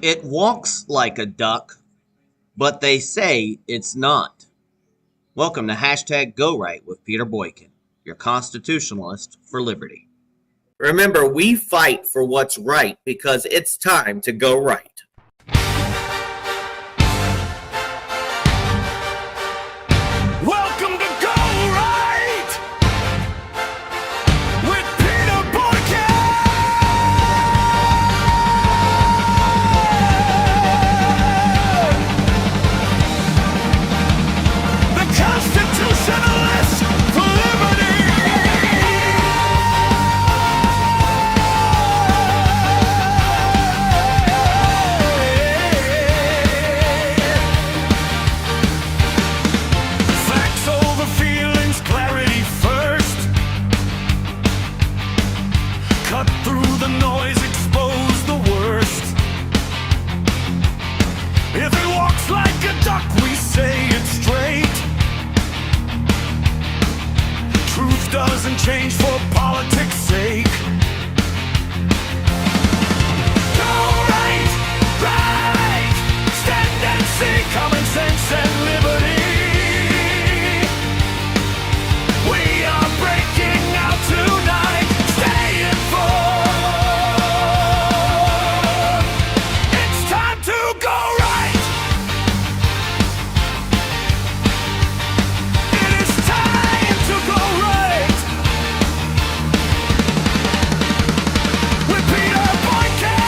It walks like a duck, but they say it's not. Welcome to hashtag Go Right with Peter Boykin, your constitutionalist for liberty. Remember, we fight for what's right because it's time to go right. Welcome to Go Right with Peter Boykin. The constitutionalist for liberty. Facts over feelings, clarity first. Cut through the noise, expose the worst. If it walks like a duck, we say it's straight. Truth doesn't change for politics' sake. Go right, right. Stand and see common sense and liberty. We are breaking out tonight. Stay informed. It's time to go right. It is time to go right. With Peter Boykin.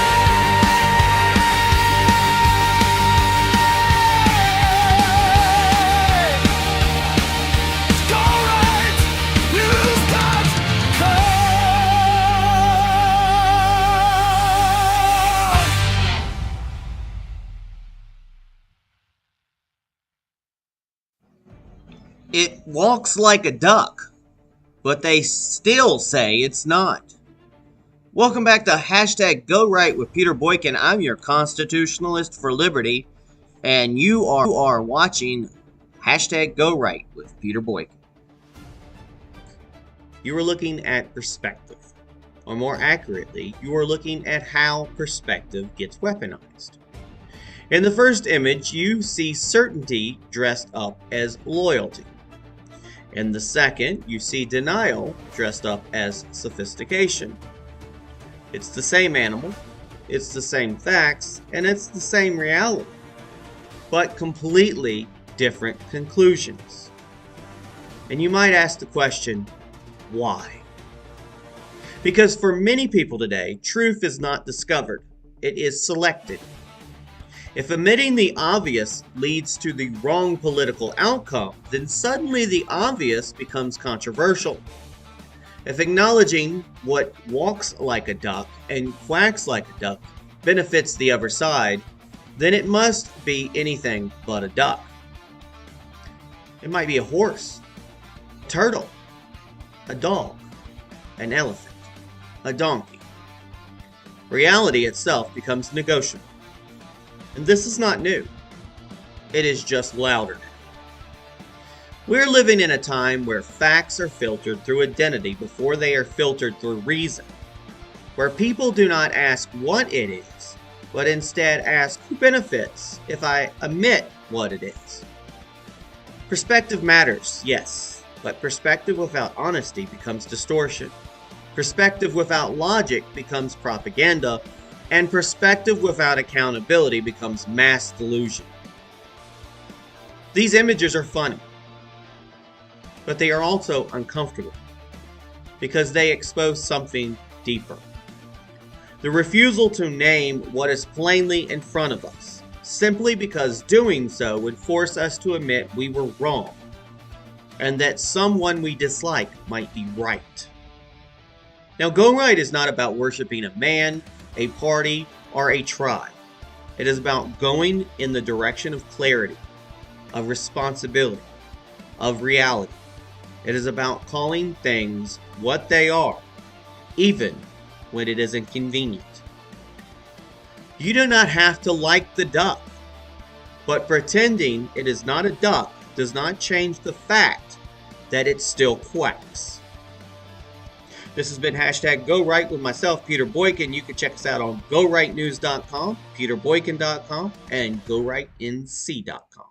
Go right. You've got come. It walks like a duck, but they still say it's not. Welcome back to hashtag Go Right with Peter Boykin. I'm your constitutionalist for liberty, and you are watching hashtag Go Right with Peter Boykin. You are looking at perspective, or more accurately, you are looking at how perspective gets weaponized. In the first image, you see certainty dressed up as loyalty. In the second, you see denial dressed up as sophistication. It's the same animal, it's the same facts, and it's the same reality, but completely different conclusions. And you might ask the question, why? Because for many people today, truth is not discovered, it is selected. If admitting the obvious leads to the wrong political outcome, then suddenly the obvious becomes controversial. If acknowledging what walks like a duck and quacks like a duck benefits the other side, then it must be anything but a duck. It might be a horse, a turtle, a dog, an elephant, a donkey. Reality itself becomes negotiable. And this is not new. It is just louder now. We're living in a time where facts are filtered through identity before they are filtered through reason. Where people do not ask what it is, but instead ask who benefits if I admit what it is. Perspective matters, yes, but perspective without honesty becomes distortion. Perspective without logic becomes propaganda, and perspective without accountability becomes mass delusion. These images are funny, but they are also uncomfortable because they expose something deeper. The refusal to name what is plainly in front of us, simply because doing so would force us to admit we were wrong, and that someone we dislike might be right. Now, Go Right is not about worshiping a man, a party, or a tribe. It is about going in the direction of clarity, of responsibility, of reality. It is about calling things what they are, even when it is inconvenient. You do not have to like the duck, but pretending it is not a duck does not change the fact that it still quacks. This has been hashtag Go Right with myself, Peter Boykin. You can check us out on GoRightNews.com, PeterBoykin.com, and GoRightNC.com.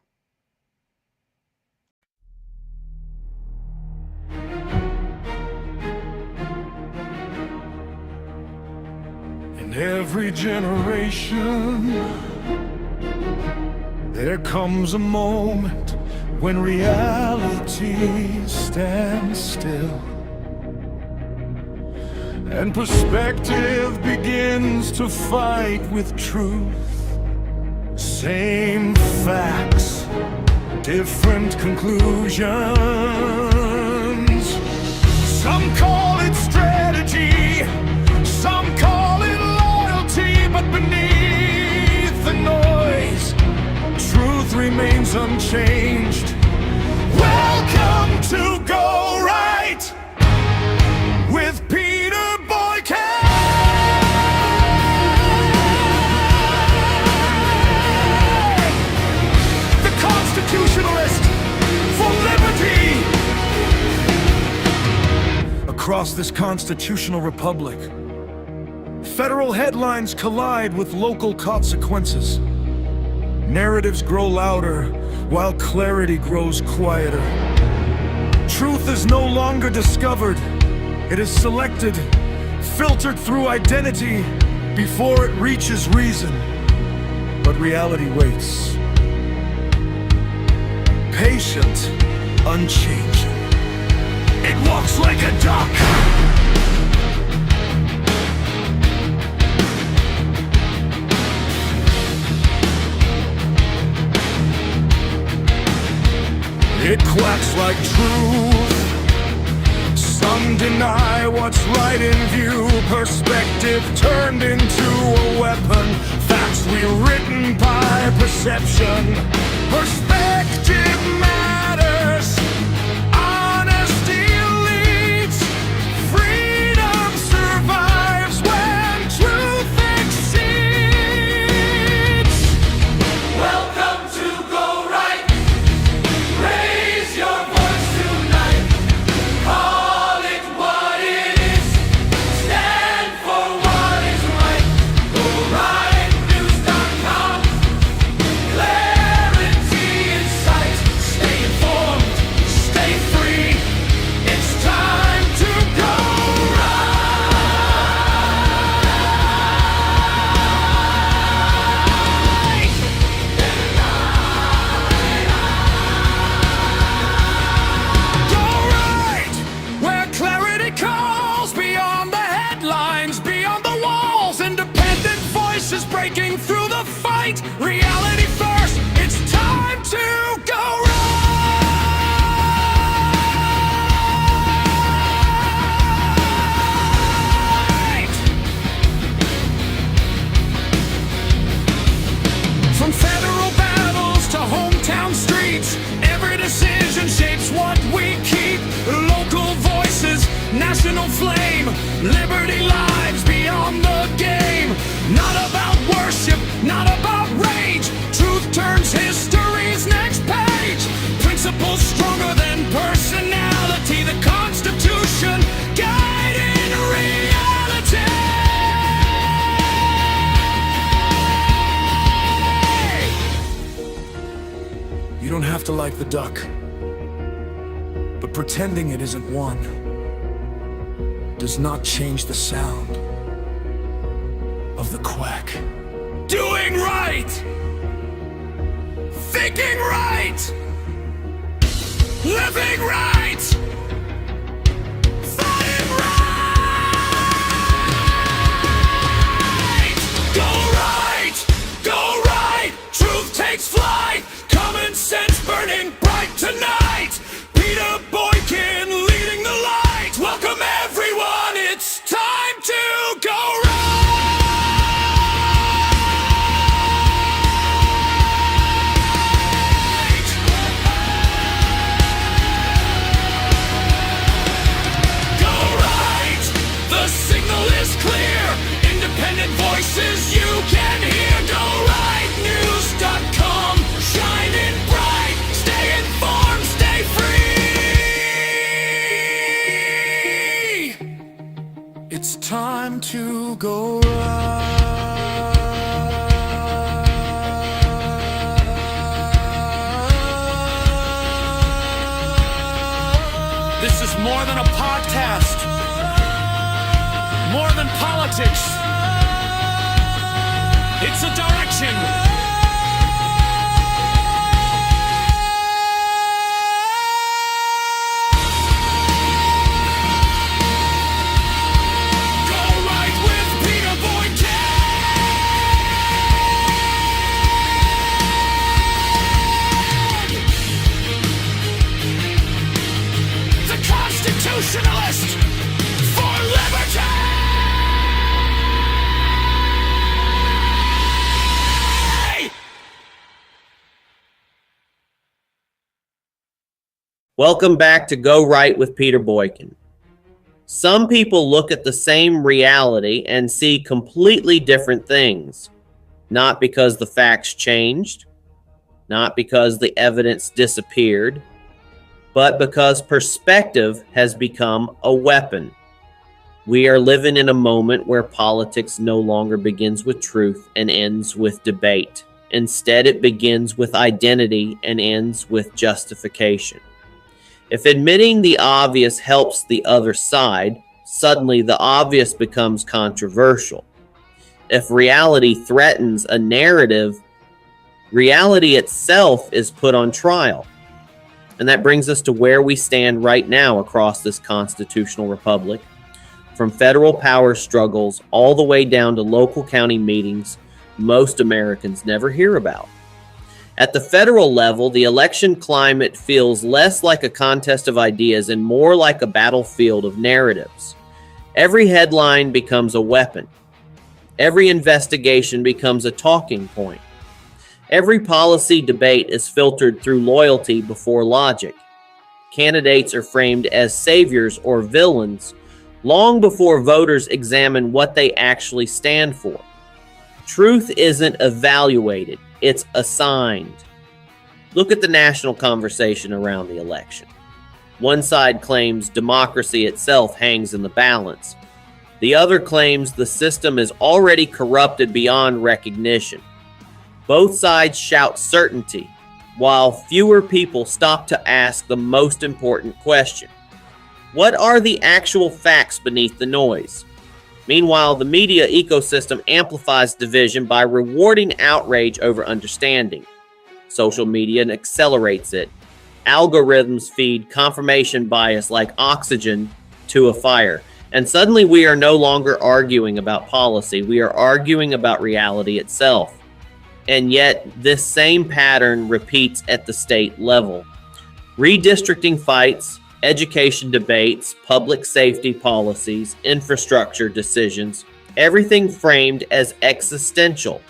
In every generation, there comes a moment when reality stands still and perspective begins to fight with truth. Same facts, different conclusions. Some call it strategy, some call it loyalty, but beneath the noise, truth remains unchanged. Welcome to Go Right with Peter Boykin. The constitutionalist for liberty. Across this constitutional republic, federal headlines collide with local consequences. Narratives grow louder while clarity grows quieter. Truth is no longer discovered. It is selected, filtered through identity before it reaches reason. But reality waits. Patient, unchanging. It walks like a duck. It quacks like truth. Some deny what's right in view. Perspective turned into a weapon. Facts rewritten by perception. Perspective matters. Honesty leads. Freedom survives when truth exceeds. Welcome to Go Right. Raise your voice tonight. Call it what it is. Stand for what is right. GoRightNews.com. Clarity in sight. Stay informed. Stay free. It's time to go right. Go right, where clarity calls beyond the headlines, beyond the walls. Independent voices breaking through the fight. Reality first, it's time to go right. From federal battles to hometown streets, every decision shapes what we keep. Local voices, national flame, liberty lives beyond the game. Not about worship, not about rage. Truth turns history's next page. Principles stronger than personality. The Constitution guiding reality. You don't have to like the duck, but pretending it isn't one does not change the sound of the quack. Doing right, thinking right, living right, fighting right. Go right, go right. Truth takes flight. Common sense burning bright tonight. Peter Boykin leading the light. Welcome everyone, it's time to go right. podcast. More than politics, it's a direction. Go right with Peter Boykin. The constitutionalist for liberty. Welcome back to Go Right with Peter Boykin. Some people look at the same reality and see completely different things, not because the facts changed, not because the evidence disappeared, but because perspective has become a weapon. We are living in a moment where politics no longer begins with truth and ends with debate. Instead, it begins with identity and ends with justification. If admitting the obvious helps the other side, suddenly the obvious becomes controversial. If reality threatens a narrative, reality itself is put on trial. And that brings us to where we stand right now across this constitutional republic, from federal power struggles all the way down to local county meetings most Americans never hear about. At the federal level, the election climate feels less like a contest of ideas and more like a battlefield of narratives. Every headline becomes a weapon. Every investigation becomes a talking point. Every policy debate is filtered through loyalty before logic. Candidates are framed as saviors or villains long before voters examine what they actually stand for. Truth isn't evaluated. It's assigned. Look at the national conversation around the election. One side claims democracy itself hangs in the balance. The other claims the system is already corrupted beyond recognition. Both sides shout certainty, while fewer people stop to ask the most important question. What are the actual facts beneath the noise? Meanwhile, the media ecosystem amplifies division by rewarding outrage over understanding. Social media accelerates it. Algorithms feed confirmation bias like oxygen to a fire. And suddenly we are no longer arguing about policy. We are arguing about reality itself. And yet, this same pattern repeats at the state level. Redistricting fights, education debates, public safety policies, infrastructure decisions, everything framed as existential.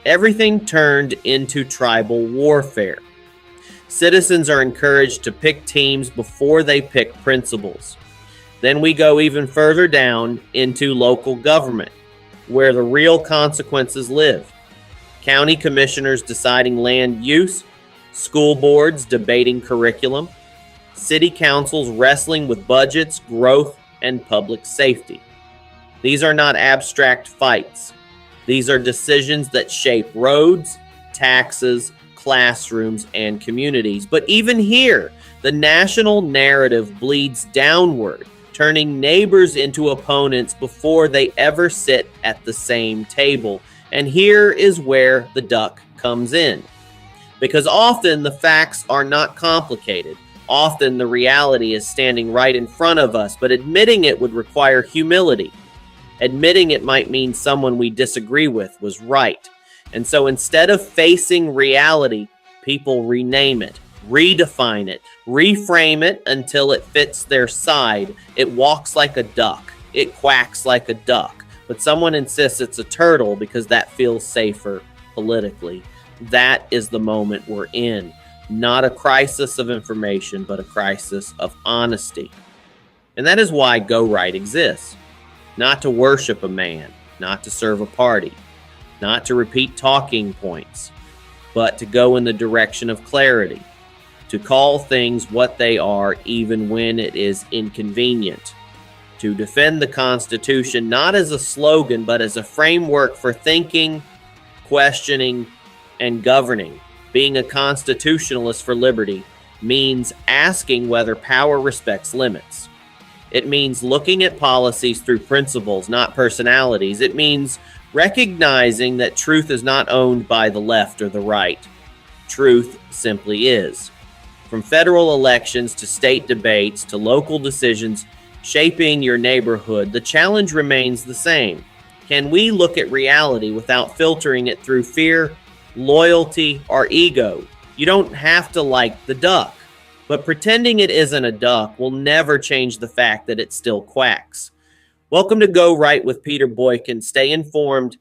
Everything turned into tribal warfare. Citizens are encouraged to pick teams before they pick principles. Then we go even further down into local government, where the real consequences live. County commissioners deciding land use, school boards debating curriculum, city councils wrestling with budgets, growth, and public safety. These are not abstract fights. These are decisions that shape roads, taxes, classrooms, and communities. But even here, the national narrative bleeds downward, turning neighbors into opponents before they ever sit at the same table. And here is where the duck comes in. Because often the facts are not complicated. Often the reality is standing right in front of us, but admitting it would require humility. Admitting it might mean someone we disagree with was right. And so instead of facing reality, people rename it, redefine it, reframe it until it fits their side. It walks like a duck. It quacks like a duck. But someone insists it's a turtle because that feels safer politically. That is the moment we're in. Not a crisis of information, but a crisis of honesty. And that is why Go Right exists. Not to worship a man, not to serve a party, not to repeat talking points, but to go in the direction of clarity, to call things what they are even when it is inconvenient, to defend the Constitution not as a slogan, but as a framework for thinking, questioning, and governing. Being a constitutionalist for liberty means asking whether power respects limits. It means looking at policies through principles, not personalities. It means recognizing that truth is not owned by the left or the right. Truth simply is. From federal elections to state debates to local decisions shaping your neighborhood, the challenge remains the same. Can we look at reality without filtering it through fear, loyalty, or ego? You don't have to like the duck, but pretending it isn't a duck will never change the fact that it still quacks. Welcome to Go Right with Peter Boykin. Stay informed,